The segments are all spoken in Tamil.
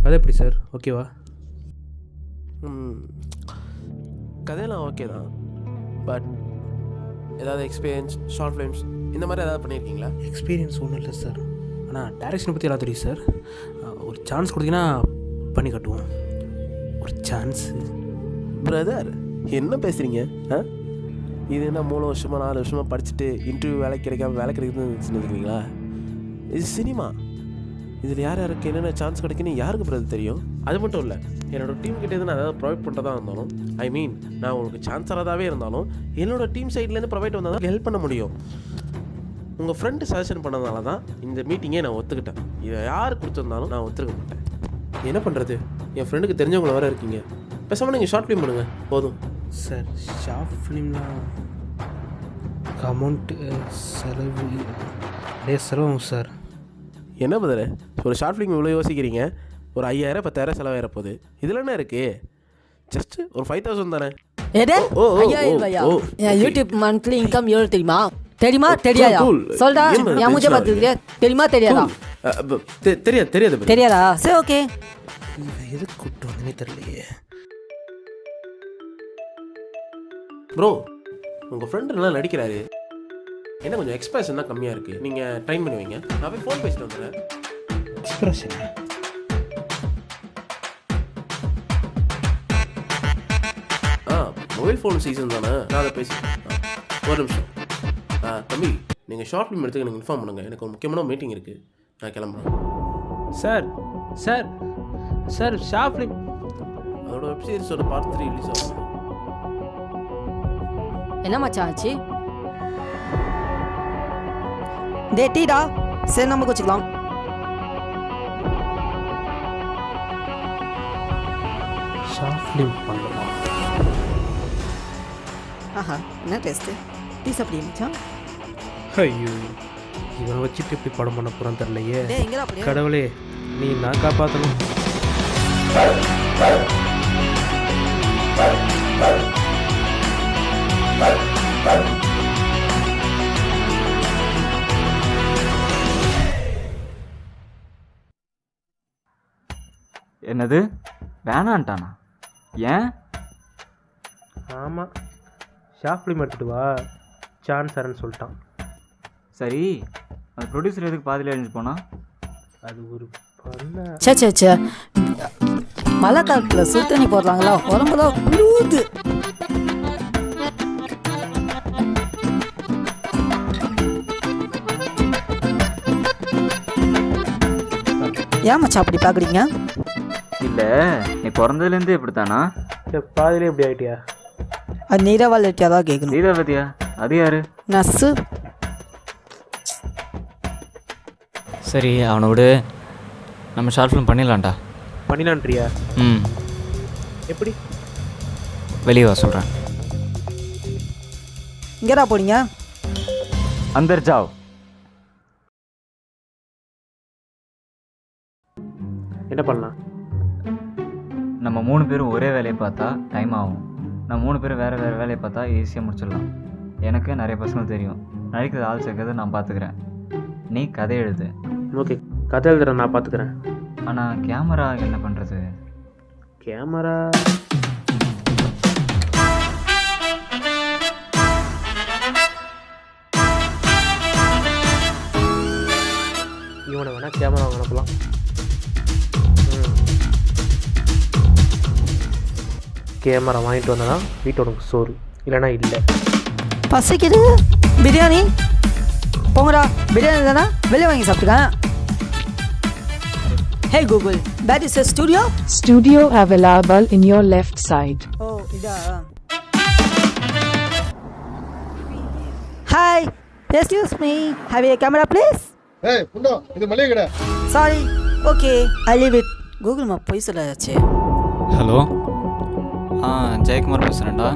கதை எப்படி சார், ஓகேவா? கதையெல்லாம் ஓகே தான். பட் ஏதாவது எக்ஸ்பீரியன்ஸ், ஷார்ட் ஃபிலிம்ஸ் இந்த மாதிரி ஏதாவது பண்ணியிருக்கீங்களா? எக்ஸ்பீரியன்ஸ் ஒன்றும் இல்லை சார். ஆனால் டைரக்ஷனை பற்றி எல்லாம் தெரியும் சார். ஒரு சான்ஸ் கொடுத்தீங்கன்னா பண்ணி காட்டுவோம். ஒரு சான்ஸு. பிரதர் என்ன பேசுகிறீங்க? இது என்ன 3 வருஷமாக 4 வருஷமாக படிச்சுட்டு இன்டர்வியூ வேலை கிடைக்காம வேலை கிடைக்குதுன்னு சொல்லியிருக்கீங்களா? இது சினிமா. இதில் யார் யாருக்கு என்னென்ன சான்ஸ் கிடைக்குன்னு யாருக்கு பிரதர் தெரியும்? அது மட்டும் இல்லை, என்னோடய டீம் கிட்டே நான் ஏதாவது ப்ரொவைட் பண்ணுறதா இருந்தாலும், ஐ மீன் நான் உங்களுக்கு சான்ஸ் தரதாகவே இருந்தாலும் என்னோடய டீம் சைட்லேருந்து ப்ரொவைட் வந்தால் தான் ஹெல்ப் பண்ண முடியும். உங்கள் ஃப்ரெண்டு சஜஷன் பண்ணதுனால தான் இந்த மீட்டிங்கே நான் ஒத்துக்கிட்டேன். இதை யார் கொடுத்துருந்தாலும் நான் ஒத்துக்க மாட்டேன். என்ன பண்ணுறது, என் ஃப்ரெண்டுக்கு தெரிஞ்சவங்கள வேறு இருக்கீங்க. பேசாமல் நீங்கள் ஷார்ட் ஃபிலிம் பண்ணுங்கள் போதும். சார் ஷார்ட் ஃபிலிம்னா அமௌண்ட்டு செலவாகும் சார். என்ன பதில், ஒரு ஷார்ட் ஃபிலிம் இவ்வளோ யோசிக்கிறீங்க? ஒரு 5000 10,000 செலவாயிர போகுது. இதில் என்ன இருக்குது? ஜஸ்ட் ஒரு 5,000 தானே. யூடியூப் மந்த்லி இன்கம் எவ்வளோ தெரியுமா? தெரியுமா தெரியாதா? சொல்டா, என் மூஞ்ச பார்த்துக்கிறியா? தெரியுமா தெரியாதா? தெரியாதா? சரி ஓகே. எதுக்கு கூப்பிட்டு வந்தே தெரியலையே. ப்ரோ, உங்கள் ஃப்ரெண்டு நல்லா நடிக்கிறாரு. என்ன கொஞ்சம் எக்ஸ்பிரஷன் தான் கம்மியாக இருக்குது. நீங்கள் ட்ரைன் பண்ணி வைங்க. நான் போய் ஃபோன் பேசிட்டு வந்துடுறேன். எக்ஸ்பிரஷன் மொபைல் ஃபோன் சீசன் தானே, நான் அதை பேசிட்டேன். ஒரு நிமிஷம். தம்பி, நீங்கள் ஷார்ட் ஃபிலிம் எடுத்துக்க எனக்கு இன்ஃபார்ம் பண்ணுங்கள். எனக்கு ஒரு முக்கியமான மீட்டிங் இருக்குது, நான் கிளம்புறேன். Sir sir sir short film அதோட வெப்சீரிஸோட பார்ட் 3 ரிலீஸ் ஆகும். என்ன மச்சான் ஆச்சு? டேட்டிடா, சரி நம்ம வச்சுக்கலாம். ஷார்ட் ஃபிலிம் பண்ணலாமா? ஆஹா, என்ன டேஸ்ட்டு? டீ சாப்பிடியா மச்சான்? ஐயோ, இவனை வச்சுட்டு எப்படி படம் பண்ண போகிறான்னு தெரியலையே. டேய் எங்கடா அப்படியே? கடவுளே, நீ நான் காப்பாற்றணும். என்னது வேணான்ட்டானா? ஏன்? ஆமாம், ஷார்ட் ஃபிலிம் எடுத்துகிட்டு வா, சான்ஸ் தரேன்னு சொல்லிட்டான். சரி, அந்த ப்ரொடியூசர் எதுக்கு பாதியில் எழுந்து போனா? அது ஒரு பண்ண. சே மழை காலத்தில் சுத்தண்ணி போடுறாங்களா, உடம்புலாம் குளிருது. ஏன் மச்சான் அப்படி பார்க்குறீங்க? இல்லை, நீ பிறந்ததுலேருந்து இப்படித்தானா? பாதிலே எப்படி ஆகிட்டியா? அது நீராவளியாக தான் கேட்கணும். நீராவதியா? அது யாரு? நர்ஸு. சரி, அவனை விடு. நம்ம ஷார்ட் ஃபிலிம் பண்ணிடலான்டா. பண்ணிடலான்றியா? எப்படி? வெளியே வா சொல்கிறேன். இங்கேடா போறீங்க? அந்தர் ஜாவ். என்ன பண்ணலாம்? நம்ம 3 பேரும் ஒரே வேலையை பார்த்தா டைம் ஆகும். நம்ம 3 பேரும் வேறு வேறு வேலையை பார்த்தா ஈஸியாக முடிச்சிடலாம். எனக்கு நிறைய பசங்க தெரியும். நடிக்கிறது ஆள் சேர்க்கறது நான் பார்த்துக்கிறேன். நீ கதை எழுது. ஓகே, கதை எழுதுறேன், நான் பார்த்துக்கிறேன். ஆனால் கேமரா என்ன பண்ணுறது? கேமரா இவனை வேணா கேமரா அனுப்பலாம். கேமரா வாங்கிட்டு வந்ததான் வீட்டோட சோறு, இல்லைனா இல்லை. பசிக்குது, பிரியாணி போங்கடா. பிரியாணி தானே, வெளியே வாங்கி சாப்பிட்டுக்கேன். Hey Google, that is a studio? Studio available in your left side. Oh, idha. Hi, excuse me. Have you a camera please? Hey, pundo, idu maliga kada. Sorry. Okay, I leave it. Google map போய் சொல்லாச்சு. ஹலோ, ஜெயக்குமார் பேசுகிறேன்டா.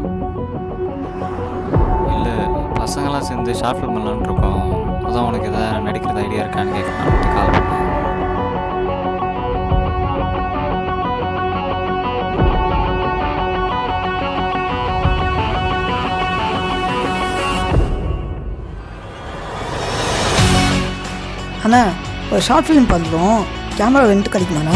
இல்லை, பசங்களாம் சேர்ந்து ஷார்ட் ஃபிலிம் பண்ணலான்னு இருக்கோம். அதான் உனக்கு எதாவது நடிக்கிறது ஐடியா இருக்கான்னு கேட்கலான்ட்டு கால் பண்ணேன். அண்ணா, ஒரு ஷார்ட் ஃபிலிம் பண்ணுறோம். கேமரா ரெண்ட் கிடைக்குமாண்ணா?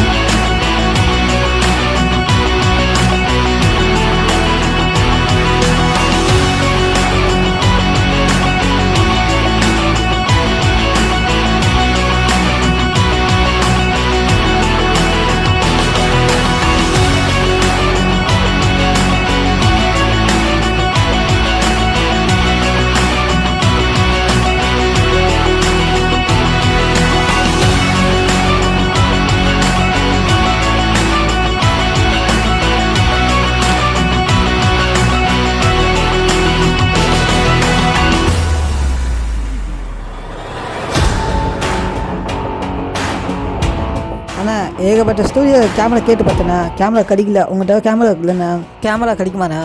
அண்ணா ஏகப்பட்ட ஸ்டூடியோ கேமரா கேட்டு பார்த்தேண்ணா, கேமரா கிடைக்கல. உங்கள்கிட்ட கேமரா இருக்குல்லண்ணா, கேமரா கிடைக்குமாண்ணா?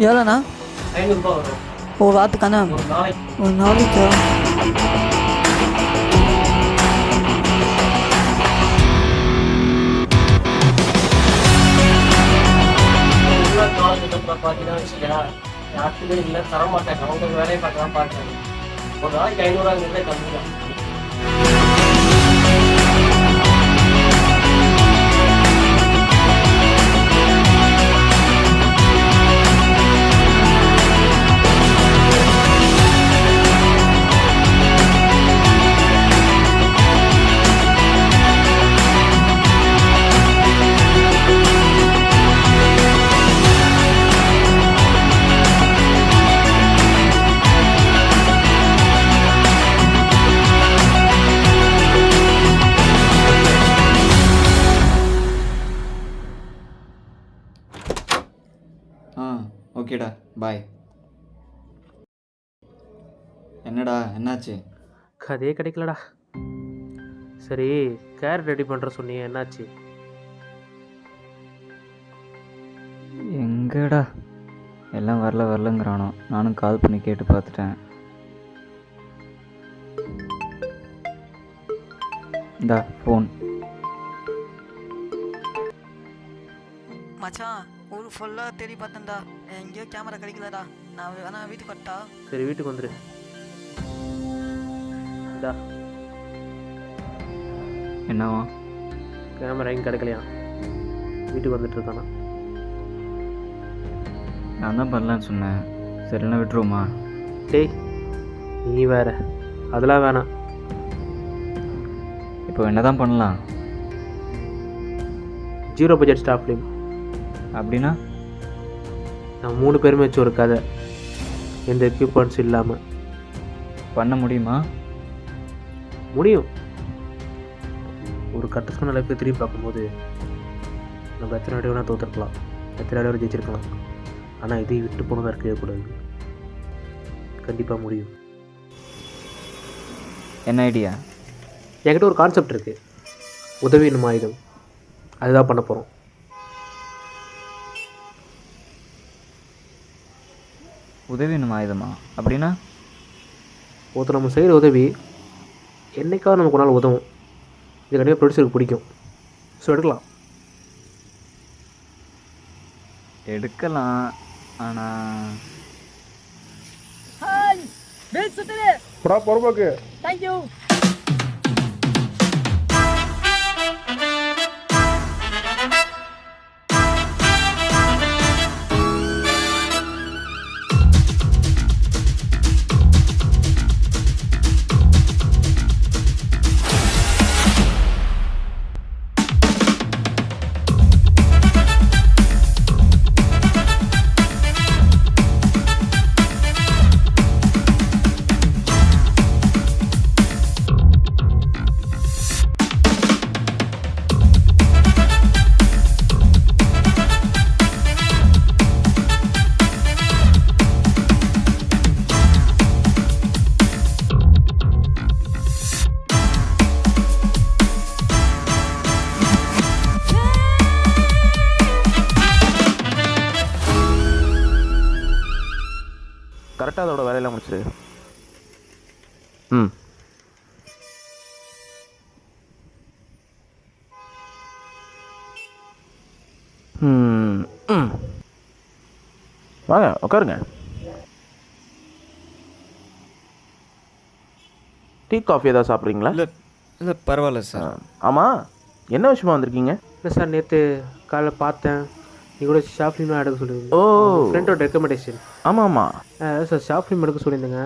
எவ்வளோண்ணா? 500 ரூபா வரும் ஒரு வாரத்துக்காண்ணா? ஒரு நாளைக்கு. ஒரு நாளைக்கு பார்த்தீங்கன்னா வச்சுக்கேன், யாருக்குமே இல்லை தர மாட்டாங்க. அவங்க வேலையை பார்க்க தான் பார்க்குறாங்க. ஒரு நாளைக்கு 500 கம்மி தான். ஓகேடா, பாய். என்னடா என்னாச்சு? கதையே கிடைக்கலடா. சரி, கேரட் ரெடி பண்ணுற சொன்னீங்க, என்னாச்சு? எங்கடா எல்லாம் வரலங்கிறானோ. நானும் கால் பண்ணி கேட்டு பார்த்துட்டேன். இந்தா ஃபோன். மச்சான் ஒரு ஃபுல்லாக தேடி பார்த்தேன்டா, எங்கேயோ கேமரா கிடைக்கலடா. நான் வேணா வீட்டுக்கு வரட்டா? சரி, வீட்டுக்கு வந்துடு. இந்தா என்னவா? கேமரா எங்கே கிடைக்கலையா? வீட்டுக்கு வந்துட்டு இருக்கானா? நான் தான் பண்ணலான்னு சொன்னேன். சரிண்ணா விட்டுருவோமா? டேய், நீ வேற, அதெல்லாம் வேணாம். இப்போ என்ன தான் பண்ணலாம்? 0 பட்ஜெட் ஸ்டாஃப் ஃபிலிம். அப்படின்னா நான் 3 பேருமே வச்சு ஒரு கதை, எந்த எக்யூப்மெண்ட்ஸ் இல்லாமல். பண்ண முடியுமா? முடியும். ஒரு கட்டத்துக்கான லைஃப்பை திரும்பி பார்க்கும்போது நம்ம எத்தனை அடி வேணால் தோற்றுருக்கலாம், எத்தனை அடி வரை ஜெயிச்சிருக்கலாம். ஆனால் இதை விட்டு போனதாக இருக்கவே கூடாது. கண்டிப்பாக முடியும். என்ன ஐடியா? என்கிட்ட ஒரு கான்செப்ட் இருக்குது, உதவி என்னும் ஆயுதம். அதுதான் பண்ண போகிறோம். உதவி நம்ம ஆயுதமா? அப்படின்னா ஒருத்தர் நம்ம செய்கிற உதவி என்றைக்காவது நமக்கு ஒரு நாள் உதவும். இது கண்டிப்பாக ப்ரொடியூசருக்கு பிடிக்கும். ஸோ எடுக்கலாம். எடுக்கலாம். ஆனால் பொறுப்பாக்கு தேங்க்யூ. கரெக்டாக அதோட வேலையெல்லாம் முடிச்சிரு. ம் ம் ம் வாங்க உட்காருங்க. டீ காஃபி ஏதாவது சாப்பிட்றீங்களா? இல்லை பரவாயில்ல சார். ஆமாம், என்ன விஷயமா வந்திருக்கீங்க? இல்லை சார், நேற்று காலைல பார்த்தேன், நீ கூட ஷார்ட் ஃபிலிம்லாம் எடுக்க சொல்லியிருந்தீங்க. ஓ, ஃப்ரெண்டோட ரெக்கமெண்டேஷன். ஆமாம் ஆமாம். சார், ஷார்ட் ஃபிலிம் எடுக்க சொல்லியிருந்தேங்க.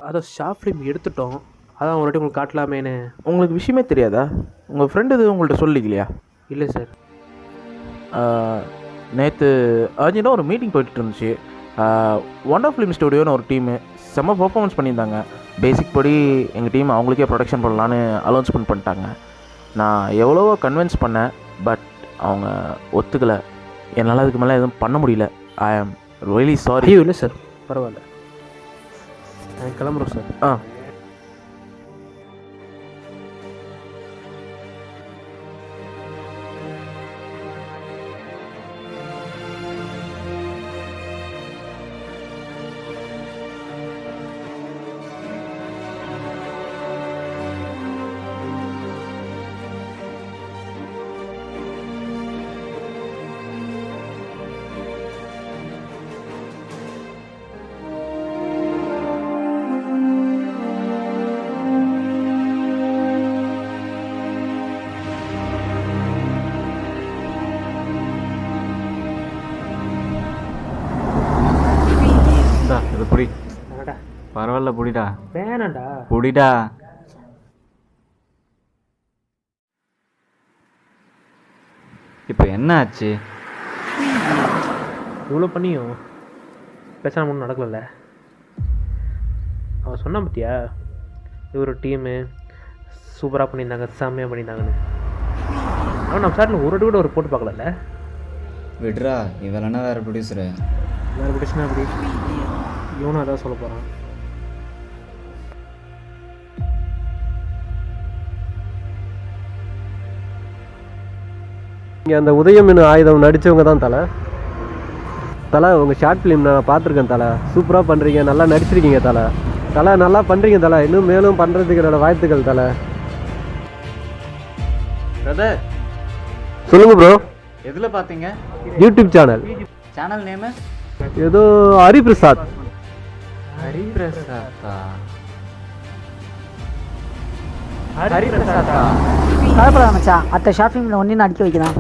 அதான் ஷார்ட் ஃபிலிம் எடுத்துட்டோம். அதான் ஒரு வாட்டி உங்களுக்கு காட்டலாமேன்னு. உங்களுக்கு விஷயமே தெரியாதா? உங்கள் ஃப்ரெண்டு இது உங்கள்கிட்ட சொல்லிக்கலையா? இல்லை சார். நேற்று அர்ஜென்ட்டாக ஒரு மீட்டிங் போயிட்டு இருந்துச்சு. ஒண்டர் ஃபிலிம் ஸ்டுடியோன்னு ஒரு டீமு செம்ம பர்ஃபார்மன்ஸ் பண்ணியிருந்தாங்க. பேசிக் படி எங்கள் டீம் அவங்களுக்கே ப்ரொடக்ஷன் பண்ணலான்னு அலௌன்ஸ்மெண்ட் பண்ணிட்டாங்க. நான் எவ்வளவோ கன்வின்ஸ் பண்ணேன், பட் அவங்க ஒத்துக்கலை. என்னால் அதுக்கு மேலே எதுவும் பண்ண முடியல. ஐ ஆம் ரியலி சாரி. ஐயோ இல்லை சார், பரவாயில்ல, நான் கிளம்புறோம் சார். பரவாயில்ல புடிடா வேணாண்டா. புடிடா. இப்போ என்ன ஆச்சு? இவ்வளோ பண்ணியும் பேசாமல் ஒன்றும் நடக்கல. அவன் சொன்னான் பார்த்தியா, இது ஒரு டீமு சூப்பராக பண்ணியிருந்தாங்க, செம்மையாக பண்ணியிருந்தாங்கன்னு. ஆனால் நம்ம சாட்டில் ஒரு கூட ஒரு போட்டு பார்க்கலல்ல. விட்ரா, இவெல்லாம் வேறு ப்ரொடியூசரு. வேறு பிடிச்சுனா அப்படி இவனும் அதான் சொல்ல போகிறான். இங்கே அந்த உதயம் என்னும் ஆயுதம் நடித்தவங்க தான் தலை. உங்கள் ஷார்ட் ஃபிலிம் நான் பார்த்துருக்கேன் தலை. சூப்பராக பண்ணுறீங்க, நல்லா நடிச்சிருக்கீங்க தலை. நல்லா பண்ணுறீங்க தலை. இன்னும் மேலும் பண்ணுறதுக்கு என்னோடய வாழ்த்துக்கள் தலை. பிரதர் சொல்லுங்கள் ப்ரோ. எதில் பார்த்தீங்க? YouTube channel. சேனல் நேமு ஏதோ ஹரிபிரசாத். ஹரிபிரசாத்தா? ஹரிபிரசாத்தா? கலப்படா மச்சான், அடுத்த ஷார்ட் ஃபிலிமில் ஒன்று நடிக்க வைக்கலாம்.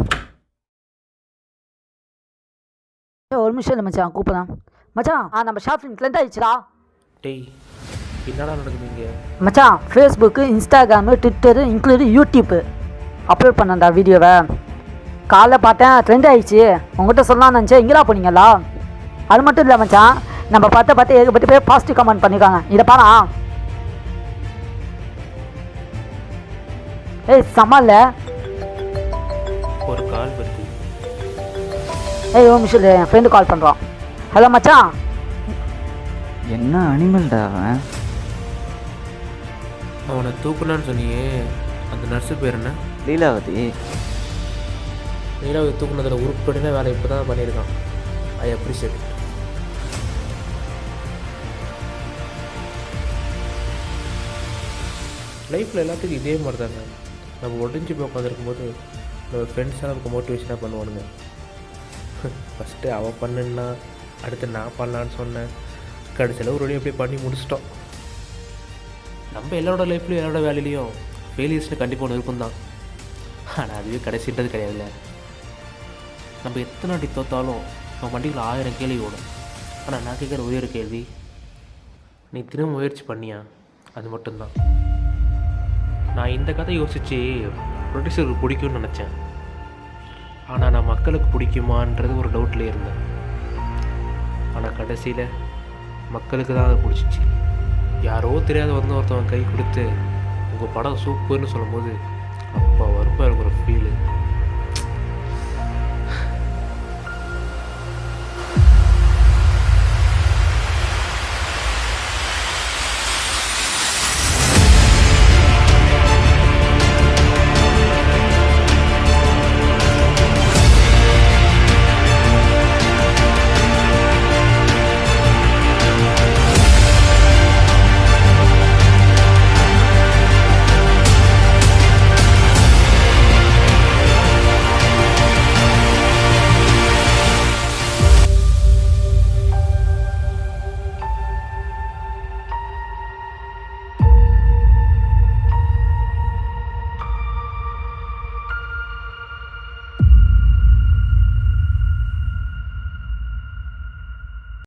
ஒரு நிமிஷம் இல்லை மச்சான், கூப்பிடலாம் மச்சான். நம்ம ஷார்ட் ஃபிலிம் ட்ரெண்ட் ஆயிடுச்சுடா. டேய் என்னடா நடக்குது இங்கே? மச்சான் Facebook, Instagram, Twitter include YouTube upload பண்ணேன்டா வீடியோவை. காலைல பார்த்தேன் ட்ரெண்ட் ஆயிடுச்சு. உங்கள்கிட்ட சொல்லலாம்னு நினச்சேன், இங்கேலாம் போனீங்களா? அது மட்டும் இல்லை மச்சான், நம்ம பார்த்து ஏகப்பட்ட பேர் பாசிட்டிவ் கமெண்ட் பண்ணியிருக்காங்க. இதை பாரா. ஏய் சமாளில் ஒரு கால் வருது. ஏய் ஒரு நிமிஷம், என் ஃப்ரெண்டு கால் பண்ணுறான். ஹலோ மச்சான். என்ன அனிமல்டா அவன்? அவனை தூக்குனான்னு சொன்னியே, அந்த நர்ஸு பேர் என்ன? லீலாவதி. நீலாவதி தூக்குனதில் உருப்படின வேலை இப்போ தான் பண்ணியிருக்கான். I appreciate. லைஃப்பில் எல்லாத்துக்கும் இதே மாதிரி தாங்க. நம்ம ஒடிஞ்சு போய் உட்காந்துருக்கும் போது நம்ம ஃப்ரெண்ட்ஸாக நமக்கு மோட்டிவேஷனாக பண்ணுவானுங்க. ஃபஸ்ட்டு அவள் பண்ணுன்னா, அடுத்து நான் பண்ணலான்னு சொன்னேன். கடைசியில் ஒரு வழி அப்படியே பண்ணி முடிச்சிட்டோம். நம்ம எல்லாரோட லைஃப்லையும் எல்லாரோட வேலையிலையும் ஃபெயிலியர்ஸ்னு கண்டிப்பாக ஒன்று இருக்கும் தான். ஆனால் அதுவே கடைசின்றது கிடையாதுல்ல. நம்ம எத்தனை வாட்டி தோற்றாலும் நம்ம வண்டிகளில் 1000 கேள்வி ஓடும். ஆனால் நான் கேட்குற ஒரே ஒரு கேள்வி, நீ திரும்ப முயற்சி பண்ணியா? அது மட்டும்தான். நான் இந்த கதை யோசித்து ப்ரொடியூசருக்கு பிடிக்கும்னு நினச்சேன். ஆனால் நான் மக்களுக்கு பிடிக்குமான்றது ஒரு டவுட்லேயே இருந்தேன். ஆனால் கடைசியில் மக்களுக்கு தான் அதை பிடிச்சிச்சு. யாரோ தெரியாத ஒருத்தவன் கை கொடுத்து உங்கள் படம் சூப்பர்னு சொல்லும்போது